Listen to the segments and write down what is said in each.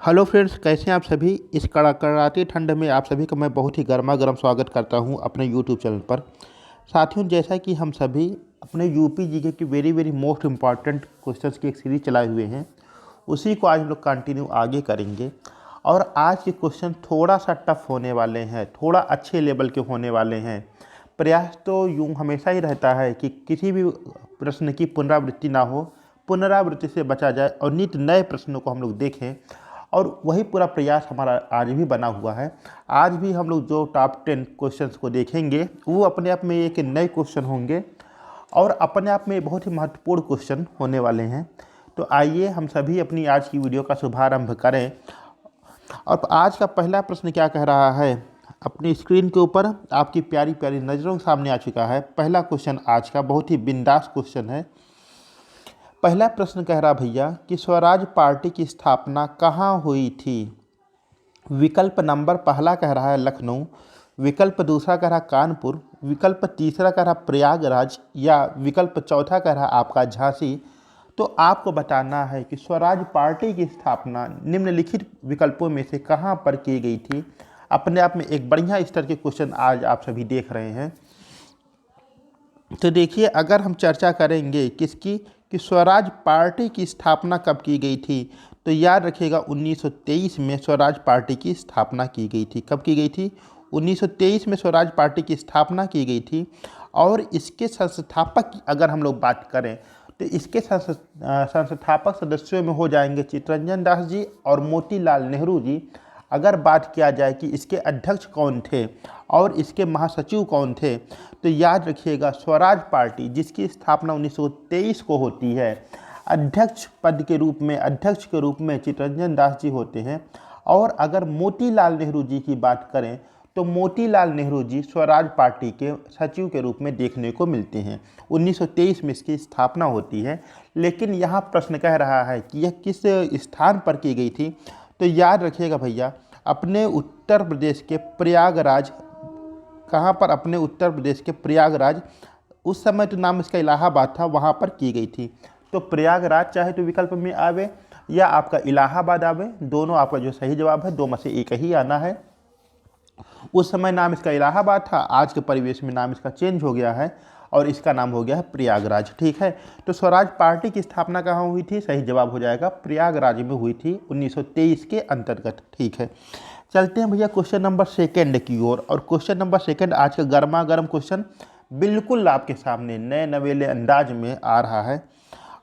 Hello friends, कैसे हैं आप सभी। इस कड़ाकड़ाती ठंड में आप सभी का मैं बहुत ही गर्मा गर्म स्वागत करता हूं अपने यूट्यूब चैनल पर। साथियों, जैसा कि हम सभी अपने यूपी जीके की very very most important questions की एक सीरीज चलाए हुए हैं, उसी को आज हम लोग कंटिन्यू आगे करेंगे। और आज के क्वेश्चन थोड़ा सा टफ होने वाले हैं, थोड़ा अच्छे लेवल के होने वाले हैं। प्रयास तो यूँ हमेशा ही रहता है कि किसी भी प्रश्न की पुनरावृत्ति ना हो, पुनरावृत्ति से बचा जाए और नित नए प्रश्नों को हम लोग देखें। और वही पूरा प्रयास हमारा आज भी बना हुआ है। आज भी हम लोग जो टॉप 10 क्वेश्चंस को देखेंगे वो अपने आप में एक नए क्वेश्चन होंगे और अपने आप में बहुत ही महत्वपूर्ण क्वेश्चन होने वाले हैं। तो आइए हम सभी अपनी आज की वीडियो का शुभारंभ करें। और आज का पहला प्रश्न क्या कह रहा है, अपनी स्क्रीन के ऊपर आपकी प्यारी प्यारी नज़रों के सामने आ चुका है। पहला क्वेश्चन आज का बहुत ही बिंदास क्वेश्चन है। पहला प्रश्न कह रहा भैया कि स्वराज पार्टी की स्थापना कहाँ हुई थी। विकल्प नंबर पहला कह रहा है लखनऊ, विकल्प दूसरा कह रहा कानपुर, विकल्प तीसरा कह रहा प्रयागराज, या विकल्प चौथा कह रहा आपका झांसी। तो आपको बताना है कि स्वराज पार्टी की स्थापना निम्नलिखित विकल्पों में से कहाँ पर की गई थी। अपने आप में एक बढ़िया स्तर के क्वेश्चन आज आप सभी देख रहे हैं। तो देखिए, अगर हम चर्चा करेंगे किसकी, कि स्वराज पार्टी की स्थापना कब की गई थी, तो याद रखिएगा 1923 में स्वराज पार्टी की स्थापना की गई थी। कब की गई थी? 1923 में स्वराज पार्टी की स्थापना की गई थी। और इसके संस्थापक की अगर हम लोग बात करें तो इसके संस्थापक सदस्यों में हो जाएंगे चित्तरंजन दास जी और मोतीलाल नेहरू जी। अगर बात किया जाए कि इसके अध्यक्ष कौन थे और इसके महासचिव कौन थे, तो याद रखिएगा स्वराज पार्टी जिसकी स्थापना 1923 को होती है, अध्यक्ष पद के रूप में, अध्यक्ष के रूप में चित्तरंजन दास जी होते हैं। और अगर मोतीलाल नेहरू जी की बात करें तो मोतीलाल नेहरू जी स्वराज पार्टी के सचिव के रूप में देखने को मिलते हैं। 1923 में इसकी स्थापना होती है। लेकिन यहाँ प्रश्न कह रहा है कि यह किस स्थान पर की गई थी, तो याद रखिएगा भैया अपने उत्तर प्रदेश के प्रयागराज। कहाँ पर? अपने उत्तर प्रदेश के प्रयागराज। उस समय तो नाम इसका इलाहाबाद था, वहाँ पर की गई थी। तो प्रयागराज चाहे तो विकल्प में आवे या आपका इलाहाबाद आवे, दोनों आपका जो सही जवाब है, दो में से एक ही आना है। उस समय नाम इसका इलाहाबाद था, आज के परिवेश में नाम इसका चेंज हो गया है और इसका नाम हो गया है प्रयागराज। ठीक है, तो स्वराज पार्टी की स्थापना कहाँ हुई थी? सही जवाब हो जाएगा प्रयागराज में हुई थी 1923 के अंतर्गत। ठीक है, चलते हैं भैया क्वेश्चन नंबर सेकंड की ओर। और क्वेश्चन नंबर सेकंड आज का गर्मा गर्म क्वेश्चन बिल्कुल आपके सामने नए नवेले अंदाज में आ रहा है।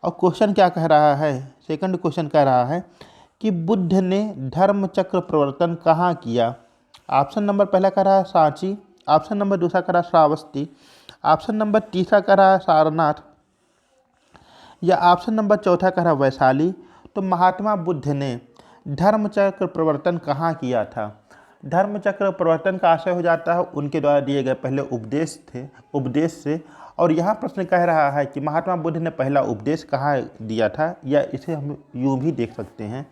और क्वेश्चन क्या कह रहा है? सेकंड क्वेश्चन कह रहा है कि बुद्ध ने धर्म चक्र प्रवर्तन कहाँ किया। ऑप्शन नंबर पहला कह रहा है सांची, ऑप्शन नंबर दूसरा कह रहा है श्रावस्ती, ऑप्शन नंबर तीसरा कह रहा है सारनाथ, या ऑप्शन नंबर चौथा कह रहा है वैशाली। तो महात्मा बुद्ध ने धर्मचक्र प्रवर्तन कहाँ किया था? धर्मचक्र प्रवर्तन का आशय हो जाता है उनके द्वारा दिए गए पहले उपदेश से। और यहाँ प्रश्न कह रहा है कि महात्मा बुद्ध ने पहला उपदेश कहाँ दिया था, या इसे हम यूँ भी देख सकते हैं।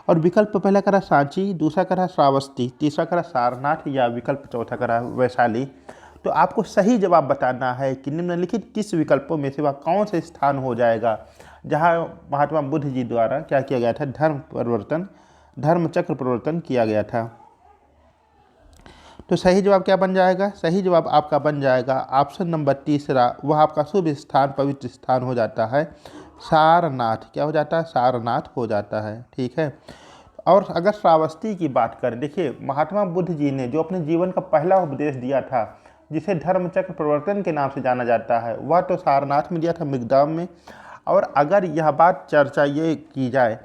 और विकल्प पहला करा सांची, दूसरा करा श्रावस्ती, तीसरा करा सारनाथ, या विकल्प चौथा करा वैशाली। तो आपको सही जवाब बताना है कि निम्नलिखित किस विकल्पों में से वह कौन से स्थान हो जाएगा जहाँ महात्मा बुद्ध जी द्वारा क्या किया गया था? धर्मचक्र प्रवर्तन किया गया था। तो सही जवाब क्या बन जाएगा? सही जवाब आपका बन जाएगा ऑप्शन नंबर तीसरा, वह आपका शुभ स्थान, पवित्र स्थान हो जाता है सारनाथ। क्या हो जाता है? सारनाथ हो जाता है। ठीक है, और अगर श्रावस्ती की बात करें, देखिए महात्मा बुद्ध जी ने जो अपने जीवन का पहला उपदेश दिया था, जिसे धर्मचक्र प्रवर्तन के नाम से जाना जाता है, वह तो सारनाथ में दिया था, मिर्दाम में। और अगर यह बात चर्चा ये की जाए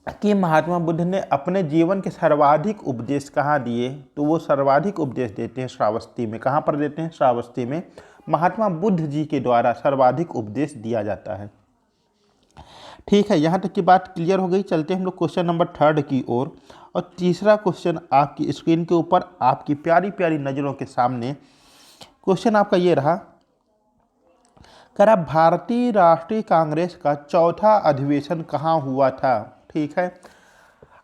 कि महात्मा बुद्ध ने अपने जीवन के सर्वाधिक उपदेश कहाँ दिए, तो वो सर्वाधिक उपदेश देते हैं श्रावस्ती में। कहाँ पर देते हैं? श्रावस्ती में महात्मा बुद्ध जी के द्वारा सर्वाधिक उपदेश दिया जाता है। ठीक है, यहाँ तक की बात क्लियर हो गई। चलते हैं हम लोग क्वेश्चन नंबर थर्ड की ओर। और तीसरा क्वेश्चन आपकी स्क्रीन के ऊपर आपकी प्यारी प्यारी नज़रों के सामने क्वेश्चन आपका ये रहा, करा भारतीय राष्ट्रीय कांग्रेस का चौथा अधिवेशन कहाँ हुआ था। ठीक है,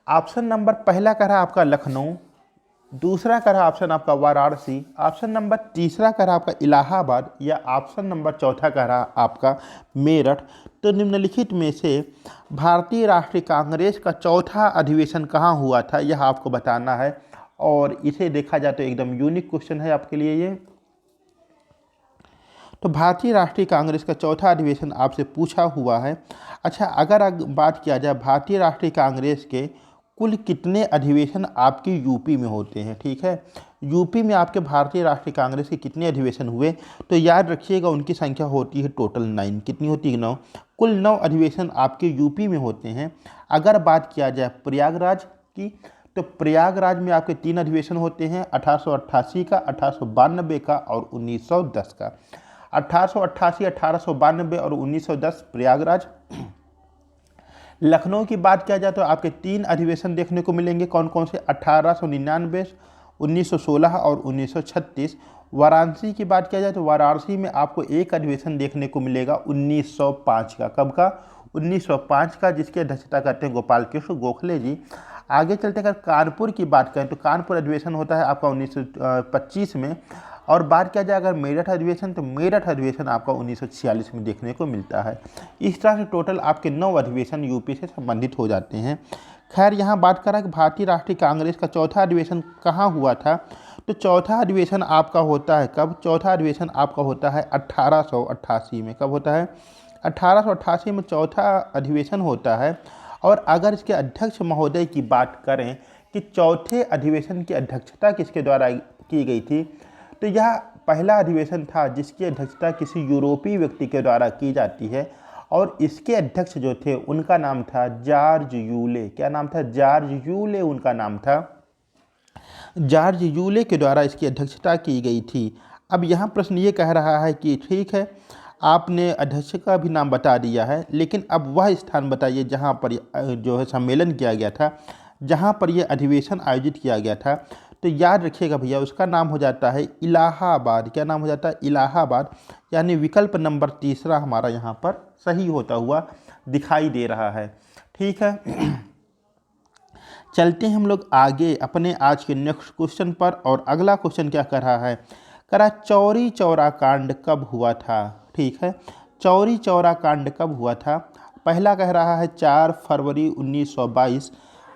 ऑप्शन नंबर पहला कह रहा आपका लखनऊ, दूसरा कह रहा ऑप्शन आपका वाराणसी, ऑप्शन नंबर तीसरा कह रहा आपका इलाहाबाद, या ऑप्शन नंबर चौथा कह रहा आपका मेरठ। तो निम्नलिखित में से भारतीय राष्ट्रीय कांग्रेस का चौथा अधिवेशन कहाँ हुआ था, यह आपको बताना है। और इसे देखा जाए तो एकदम यूनिक क्वेश्चन है आपके लिए ये। तो भारतीय राष्ट्रीय कांग्रेस का चौथा अधिवेशन आपसे पूछा हुआ है। अच्छा, अगर बात किया जाए भारतीय राष्ट्रीय कांग्रेस के कुल कितने अधिवेशन आपकी यूपी में होते हैं, ठीक है, यूपी में आपके भारतीय राष्ट्रीय कांग्रेस के कितने अधिवेशन हुए, तो याद रखिएगा उनकी संख्या होती है टोटल 9। कितनी होती है? 9। कुल 9 अधिवेशन आपके यूपी में होते हैं। अगर बात किया जाए प्रयागराज की, तो प्रयागराज में आपके 3 अधिवेशन होते हैं, 1888 का, 1892 का और 1910 का। 1888, 1892 और 1910 प्रयागराज। लखनऊ की बात किया जाए तो आपके 3 अधिवेशन देखने को मिलेंगे, कौन कौन से? 1899, 1916 और 1936। वाराणसी की बात किया जाए तो वाराणसी में आपको 1 अधिवेशन देखने को मिलेगा 1905 का। कब का? 1905 का, जिसकी अध्यक्षता करते हैं गोपाल कृष्ण गोखले जी। आगे चलते अगर कानपुर की बात करें तो कानपुर अधिवेशन होता है आपका 1925 में। और बात किया जाए अगर मेरठ अधिवेशन, तो मेरठ अधिवेशन आपका 1946 में देखने को मिलता है। इस तरह से टोटल आपके 9 अधिवेशन यूपी से संबंधित हो जाते हैं। खैर, यहाँ बात करा कि भारतीय राष्ट्रीय कांग्रेस का चौथा अधिवेशन कहाँ हुआ था, तो चौथा अधिवेशन आपका होता है कब? चौथा अधिवेशन आपका होता है 1888 में। कब होता है? 1888 में चौथा अधिवेशन होता है। और अगर इसके अध्यक्ष महोदय की बात करें कि चौथे अधिवेशन की अध्यक्षता किसके द्वारा की गई थी, तो यह पहला अधिवेशन था जिसकी अध्यक्षता किसी यूरोपीय व्यक्ति के द्वारा की जाती है। और इसके अध्यक्ष जो थे उनका नाम था जॉर्ज यूले। क्या नाम था? जॉर्ज यूले उनका नाम था। जॉर्ज यूले के द्वारा इसकी अध्यक्षता की गई थी। अब यहाँ प्रश्न ये कह रहा है कि ठीक है, आपने अध्यक्ष का भी नाम बता दिया है, लेकिन अब वह स्थान बताइए जहाँ पर जो है सम्मेलन किया गया था, जहाँ पर यह अधिवेशन आयोजित किया गया था। तो याद रखिएगा भैया, उसका नाम हो जाता है इलाहाबाद। क्या नाम हो जाता है? इलाहाबाद। यानी विकल्प नंबर तीसरा हमारा यहाँ पर सही होता हुआ दिखाई दे रहा है। ठीक है, चलते हैं हम लोग आगे अपने आज के नेक्स्ट क्वेश्चन पर। और अगला क्वेश्चन क्या कर रहा है? करा चौरी चौरा कांड कब हुआ था? ठीक है, चौरी चौरा कांड कब हुआ था? पहला कह रहा है 4 फरवरी 1922।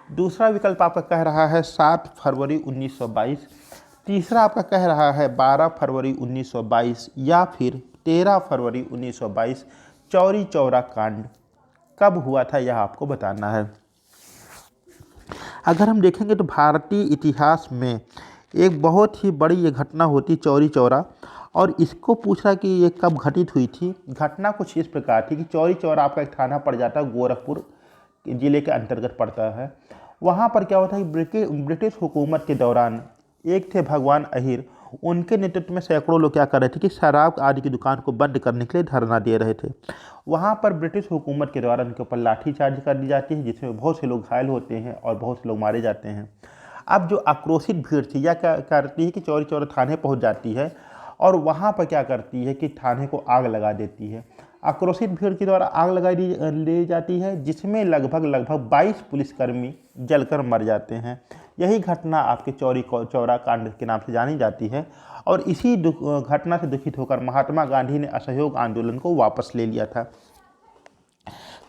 दूसरा विकल्प आपका कह रहा है 7 फरवरी 1922। तीसरा आपका कह रहा है 12 फरवरी 1922 या फिर 13 फरवरी 1922। चौरी चौरा कांड कब हुआ था यह आपको बताना है। अगर हम देखेंगे तो भारतीय इतिहास में एक बहुत ही बड़ी ये घटना होती चौरी चौरा, और इसको पूछा कि ये कब घटित हुई थी। घटना कुछ इस प्रकार थी कि चौरी चौरा आपका एक थाना पड़ जाता है, गोरखपुर जिले के अंतर्गत पड़ता है। वहाँ पर क्या होता है कि ब्रिटिश हुकूमत के दौरान एक थे भगवान अहिर, उनके नेतृत्व में सैकड़ों लोग क्या कर रहे थे कि शराब आदि की दुकान को बंद करने के लिए धरना दे रहे थे। वहाँ पर ब्रिटिश हुकूमत के द्वारा उनके ऊपर लाठीचार्ज कर दी जाती है, जिसमें बहुत से लोग घायल होते हैं और बहुत से लोग मारे जाते हैं। अब जो आक्रोशित भीड़ थी यह क्या करती है कि चौरी चौरा थाने पहुँच जाती है और वहाँ पर क्या करती है कि थाने को आग लगा देती है। आक्रोशित भीड़ के द्वारा आग लगाई दी जाती है, जिसमें लगभग 22 पुलिसकर्मी जलकर मर जाते हैं। यही घटना आपके चौरी चौरा कांड के नाम से जानी जाती है। और इसी घटना से दुखित होकर महात्मा गांधी ने असहयोग आंदोलन को वापस ले लिया था।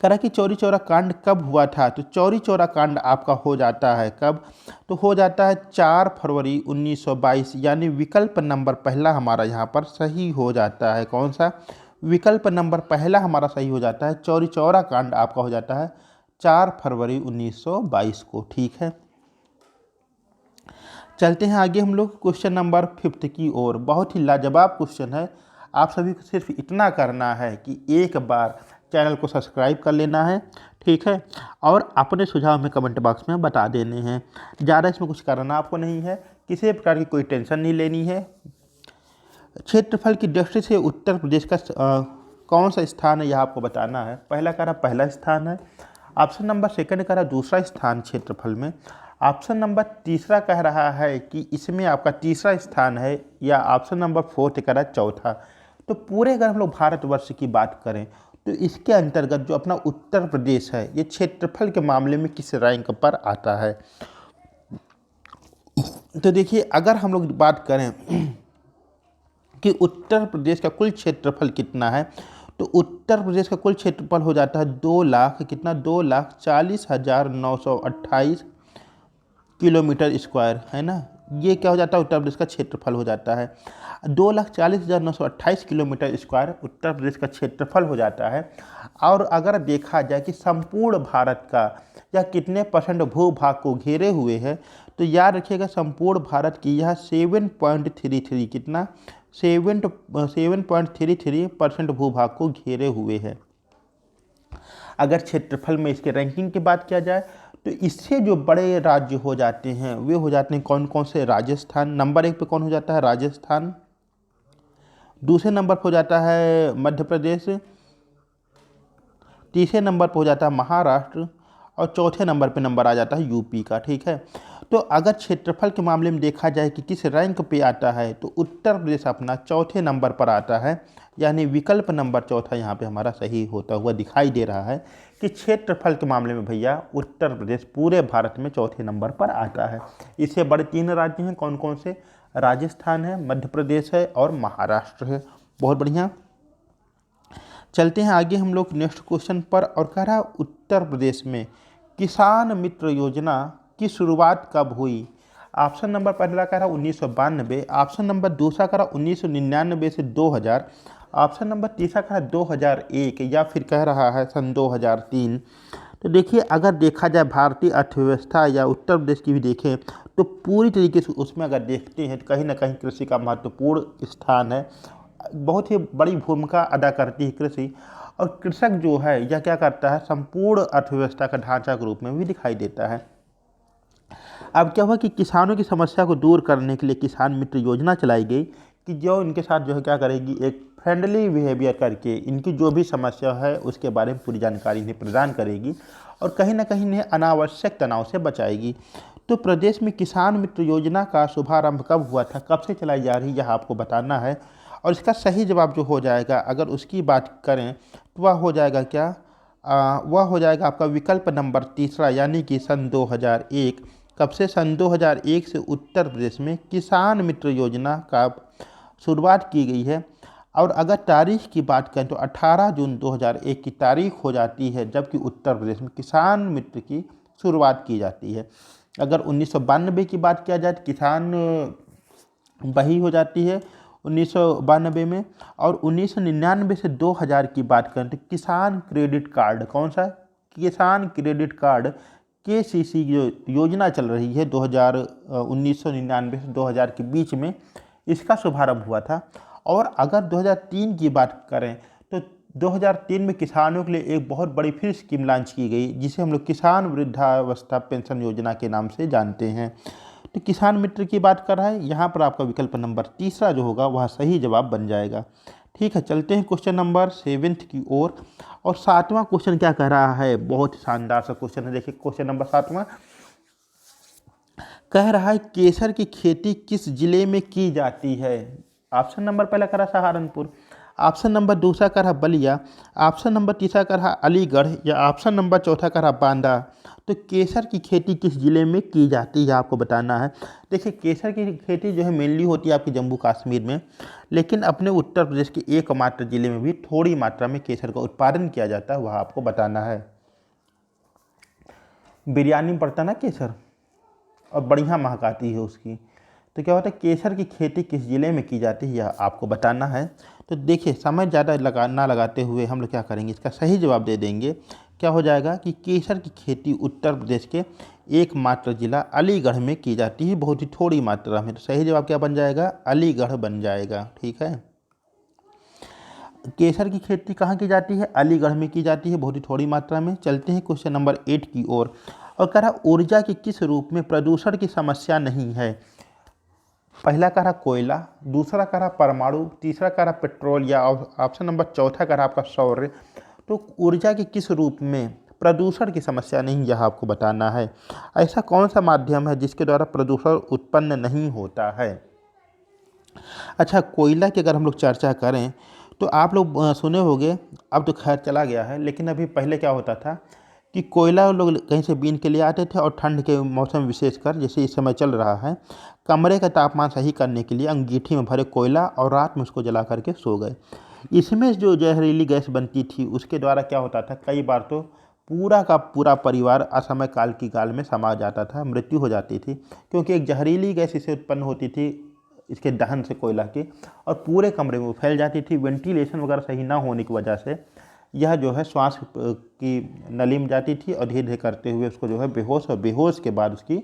करा कि चौरी चौरा कांड कब हुआ था, तो चौरी चौरा कांड आपका हो जाता है कब, तो हो जाता है 4 फरवरी 1922। यानी विकल्प नंबर पहला हमारा यहाँ पर सही हो जाता है। कौन सा? विकल्प नंबर पहला हमारा सही हो जाता है। चौरी चौरा कांड आपका हो जाता है 4 फरवरी 1922 को। ठीक है, चलते हैं आगे हम लोग क्वेश्चन नंबर 5 की ओर। बहुत ही लाजवाब क्वेश्चन है। आप सभी को सिर्फ इतना करना है कि एक बार चैनल को सब्सक्राइब कर लेना है, ठीक है, और अपने सुझाव में कमेंट बॉक्स में बता देने हैं। ज़्यादा इसमें कुछ करना आपको नहीं है, किसी प्रकार की कोई टेंशन नहीं लेनी है। क्षेत्रफल की दृष्टि से उत्तर प्रदेश का कौन सा स्थान है यह आपको बताना है। पहला कह रहा पहला स्थान है, ऑप्शन नंबर सेकंड कह रहा दूसरा स्थान क्षेत्रफल में, ऑप्शन नंबर तीसरा कह रहा है कि इसमें आपका तीसरा स्थान है, या ऑप्शन नंबर फोर्थ कह रहा है चौथा। तो पूरे अगर हम लोग भारतवर्ष की बात करें तो इसके अंतर्गत जो अपना उत्तर प्रदेश है ये क्षेत्रफल के मामले में किस रैंक पर आता है। तो देखिए, अगर हम लोग बात करें कि उत्तर प्रदेश का कुल क्षेत्रफल कितना है, तो उत्तर प्रदेश का कुल क्षेत्रफल हो जाता है 2 लाख कितना, 2,40,928 किलोमीटर स्क्वायर, है ना। ये क्या हो जाता है, उत्तर प्रदेश का क्षेत्रफल हो जाता है। 2,40,928 किलोमीटर स्क्वायर उत्तर प्रदेश का क्षेत्रफल हो जाता है। और अगर देखा जाए कि संपूर्ण भारत का यह कितने परसेंट भूभाग को घेरे हुए है, तो याद रखिएगा संपूर्ण भारत की यह 7.33 कितना, 7.33% भूभाग को घेरे हुए है। अगर क्षेत्रफल में इसके रैंकिंग की बात किया जाए, तो इससे जो बड़े राज्य हो जाते हैं वे हो जाते हैं कौन कौन से, राजस्थान नंबर 1 पे कौन हो जाता है, राजस्थान। दूसरे नंबर पर हो जाता है मध्य प्रदेश। तीसरे नंबर पर हो जाता है महाराष्ट्र। और चौथे नंबर पे नंबर आ जाता है यूपी का, ठीक है। तो अगर क्षेत्रफल के मामले में देखा जाए कि किस रैंक पे आता है, तो उत्तर प्रदेश अपना चौथे नंबर पर आता है। यानी विकल्प नंबर चौथा यहाँ पे हमारा सही होता हुआ दिखाई दे रहा है कि क्षेत्रफल के मामले में भैया उत्तर प्रदेश पूरे भारत में चौथे नंबर पर आता है। इससे बड़े 3 राज्य हैं, कौन कौन से, राजस्थान है, मध्य प्रदेश है और महाराष्ट्र है। बहुत बढ़िया, चलते हैं आगे हम लोग नेक्स्ट क्वेश्चन पर। और कह रहा है उत्तर प्रदेश में किसान मित्र योजना की शुरुआत कब हुई। ऑप्शन नंबर पहला कह रहा 1992, ऑप्शन नंबर दूसरा कह रहा 1999 से 2000, ऑप्शन नंबर तीसरा कह रहा 2001 या फिर कह रहा है सन 2003। तो देखिए, अगर देखा जाए भारतीय अर्थव्यवस्था या उत्तर प्रदेश की भी देखें, तो पूरी तरीके से उसमें अगर देखते हैं तो कहीं ना कहीं कृषि का महत्वपूर्ण स्थान है। बहुत ही बड़ी भूमिका अदा करती है कृषि। और कृषक जो है यह क्या करता है, संपूर्ण अर्थव्यवस्था का ढांचा के रूप में भी दिखाई देता है। अब क्या हुआ कि किसानों की समस्या को दूर करने के लिए किसान मित्र योजना चलाई गई, कि जो इनके साथ जो है क्या करेगी, एक फ्रेंडली बिहेवियर करके इनकी जो भी समस्या है उसके बारे में पूरी जानकारी इन्हें प्रदान करेगी और कहीं ना कहीं इन्हें अनावश्यक तनाव से बचाएगी। तो प्रदेश में किसान मित्र योजना का शुभारंभ कब हुआ था, कब से चलाई जा रही है, यह आपको बताना है। और इसका सही जवाब जो हो जाएगा, अगर उसकी बात करें तो वह हो जाएगा क्या, वह हो जाएगा आपका विकल्प नंबर तीसरा, यानी कि सन 2001। कब से, सन 2001 से उत्तर प्रदेश में किसान मित्र योजना का शुरुआत की गई है। और अगर तारीख की बात करें तो 18 जून 2001 की तारीख हो जाती है जबकि उत्तर प्रदेश में किसान मित्र की शुरुआत की जाती है। अगर 1992 की बात किया जाए तो किसान वही हो जाती है 1992 में। और 1999 से 2000 की बात करें तो किसान क्रेडिट कार्ड, कौन सा, किसान क्रेडिट कार्ड KCC जो योजना चल रही है 1999 से 2000 के बीच में, इसका शुभारंभ हुआ था। और अगर 2003 की बात करें तो 2003 में किसानों के लिए एक बहुत बड़ी फिर स्कीम लॉन्च की गई जिसे हम लोग किसान वृद्धावस्था पेंशन योजना के नाम से जानते हैं। तो किसान मित्र की बात कर रहा है, यहाँ पर आपका विकल्प नंबर तीसरा जो होगा वह सही जवाब बन जाएगा। ठीक है, चलते हैं क्वेश्चन नंबर 7 की ओर। और 7वां क्वेश्चन क्या कह रहा है, बहुत शानदार सा क्वेश्चन है। देखिए क्वेश्चन नंबर 7वां कह रहा है केसर की खेती किस जिले में की जाती है। ऑप्शन नंबर पहला कह रहा सहारनपुर, ऑप्शन नंबर दूसरा कह रहा बलिया, ऑप्शन नंबर तीसरा कह रहा अलीगढ़ या ऑप्शन नंबर चौथा कह रहा बांदा। तो केसर की खेती किस जिले में की जाती है आपको बताना है। देखिए केसर की खेती जो है मेनली होती है आपकी जम्मू कश्मीर में, लेकिन अपने उत्तर प्रदेश के एकमात्र जिले में भी थोड़ी मात्रा में केसर का उत्पादन किया जाता है, वह आपको बताना है। बिरयानी में पड़ता ना केसर और बढ़िया महक आती है उसकी। तो क्या होता है, केसर की खेती किस ज़िले में की जाती है यह आपको बताना है। तो देखिए समय ज़्यादा ना लगाते हुए हम लोग क्या करेंगे, इसका सही जवाब दे देंगे। क्या हो जाएगा कि केसर की खेती उत्तर प्रदेश के एकमात्र ज़िला अलीगढ़ में की जाती है, बहुत ही थोड़ी मात्रा में। तो सही जवाब क्या बन जाएगा, अलीगढ़ बन जाएगा। ठीक है, केसर की खेती कहाँ की जाती है, अलीगढ़ में की जाती है, बहुत ही थोड़ी मात्रा में। चलते हैं क्वेश्चन नंबर 8 की ओर। और कह रहा ऊर्जा के किस रूप में प्रदूषण की समस्या नहीं है। पहला कह रहा कोयला, दूसरा कह रहा परमाणु, तीसरा कह रहा पेट्रोल या ऑप्शन नंबर चौथा कह रहा आपका सौर। तो ऊर्जा के किस रूप में प्रदूषण की समस्या नहीं, यह आपको बताना है। ऐसा कौन सा माध्यम है जिसके द्वारा प्रदूषण उत्पन्न नहीं होता है। अच्छा, कोयला की अगर हम लोग चर्चा करें तो आप लोग सुने होंगे, अब तो खैर चला गया है, लेकिन अभी पहले क्या होता था कि कोयला लोग कहीं से बीन के लिए आते थे और ठंड के मौसम में विशेषकर जैसे इस समय चल रहा है, कमरे का तापमान सही करने के लिए अंगीठी में भरे कोयला और रात में उसको जला करके सो गए। इसमें जो जहरीली गैस बनती थी उसके द्वारा क्या होता था, कई बार तो पूरा का पूरा परिवार असमय काल की गाल में समा जाता था, मृत्यु हो जाती थी, क्योंकि एक जहरीली गैस इससे उत्पन्न होती थी इसके दहन से कोयला के, और पूरे कमरे में फैल जाती थी। वेंटिलेशन वगैरह सही ना होने की वजह से यह जो है श्वास की नली में जाती थी और धीरे धीरे करते हुए उसको जो है बेहोश, और बेहोश के बाद उसकी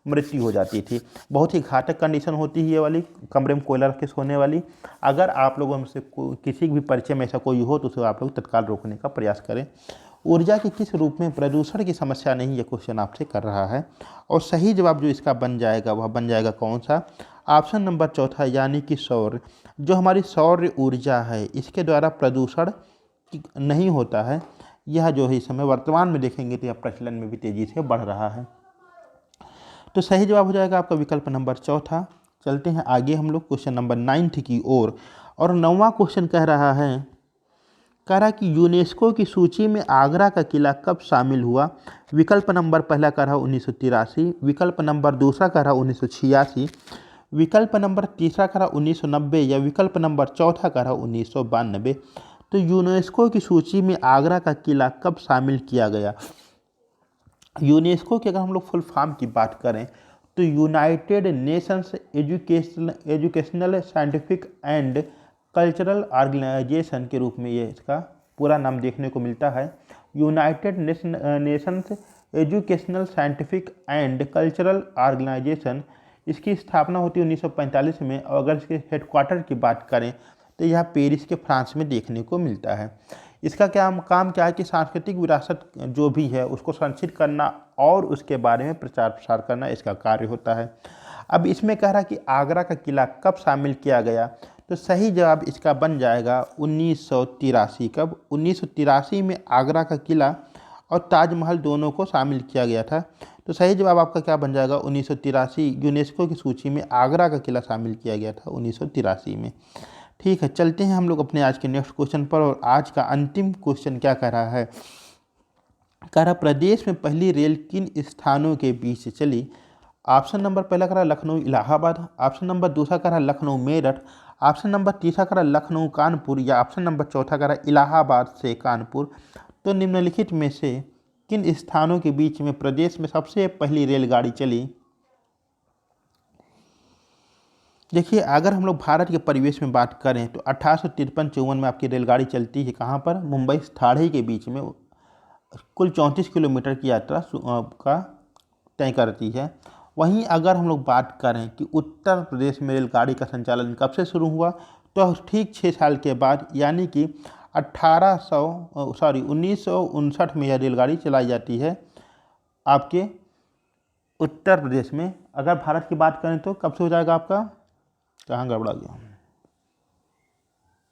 मृत्यु हो जाती थी। बहुत ही घातक कंडीशन होती है ये वाली, कमरे में कोयला रख के सोने वाली। अगर आप लोगों में से किसी भी परिचय में ऐसा कोई हो तो उसे आप लोग तत्काल रोकने का प्रयास करें। ऊर्जा के किस रूप में प्रदूषण की समस्या नहीं, ये क्वेश्चन आपसे कर रहा है, और सही जवाब जो इसका बन जाएगा वह बन जाएगा कौन सा, ऑप्शन नंबर चौथा, यानी कि सौर। जो हमारी सौर ऊर्जा है इसके द्वारा प्रदूषण नहीं होता है। यह जो है इस समय वर्तमान में देखेंगे तो यह प्रचलन में भी तेज़ी से बढ़ रहा है। तो सही जवाब हो जाएगा आपका विकल्प नंबर चौथा। चलते हैं आगे हम लोग क्वेश्चन नंबर 9 की ओर, और 9वां क्वेश्चन कह रहा कि यूनेस्को की सूची में आगरा का किला कब शामिल हुआ। विकल्प नंबर पहला कह रहा 1983, विकल्प नंबर दूसरा कह रहा 1986, विकल्प नंबर तीसरा कह रहा 1990, या विकल्प नंबर चौथा कह रहा 1992। तो यूनेस्को की सूची में आगरा का किला कब शामिल किया गया। यूनेस्को की अगर हम लोग फुल फॉर्म की बात करें तो United Nations Educational Scientific and Cultural Organization के रूप में ये इसका पूरा नाम देखने को मिलता है। United Nations Educational Scientific and Cultural Organization, इसकी स्थापना होती है 1945 में, और अगर इसके हेडक्वार्टर की बात करें तो यह पेरिस के फ्रांस में देखने को मिलता है। इसका काम क्या है कि सांस्कृतिक विरासत जो भी है उसको संरक्षित करना और उसके बारे में प्रचार प्रसार करना इसका कार्य होता है। अब इसमें कह रहा कि आगरा का किला कब शामिल किया गया, तो सही जवाब इसका बन जाएगा 1983। कब, 1983 में आगरा का किला और ताजमहल दोनों को शामिल किया गया था। तो सही जवाब आपका क्या बन जाएगा 1983, यूनेस्को की सूची में आगरा का किला शामिल किया गया था 1983 में। ठीक है, चलते हैं हम लोग अपने आज के नेक्स्ट क्वेश्चन पर, और आज का अंतिम क्वेश्चन क्या कह रहा है, कह रहा प्रदेश में पहली रेल किन स्थानों के बीच चली। ऑप्शन नंबर पहला कह रहा लखनऊ इलाहाबाद, ऑप्शन नंबर दूसरा कह रहा लखनऊ मेरठ, ऑप्शन नंबर तीसरा कह रहा लखनऊ कानपुर, या ऑप्शन नंबर चौथा कह रहा इलाहाबाद से कानपुर। तो निम्नलिखित में से किन स्थानों के बीच में प्रदेश में सबसे पहली रेलगाड़ी चली। देखिए, अगर हम लोग भारत के परिवेश में बात करें तो 1853-54 में आपकी रेलगाड़ी चलती है कहाँ पर, मुंबई थाड़े के बीच में, कुल 34 किलोमीटर की यात्रा का तय करती है। वहीं अगर हम लोग बात करें कि उत्तर प्रदेश में रेलगाड़ी का संचालन कब से शुरू हुआ, तो ठीक 6 साल के बाद, यानी कि 1959 में यह रेलगाड़ी चलाई जाती है आपके उत्तर प्रदेश में। अगर भारत की बात करें तो कब से हो जाएगा आपका, कहाँ गड़बड़ा गया।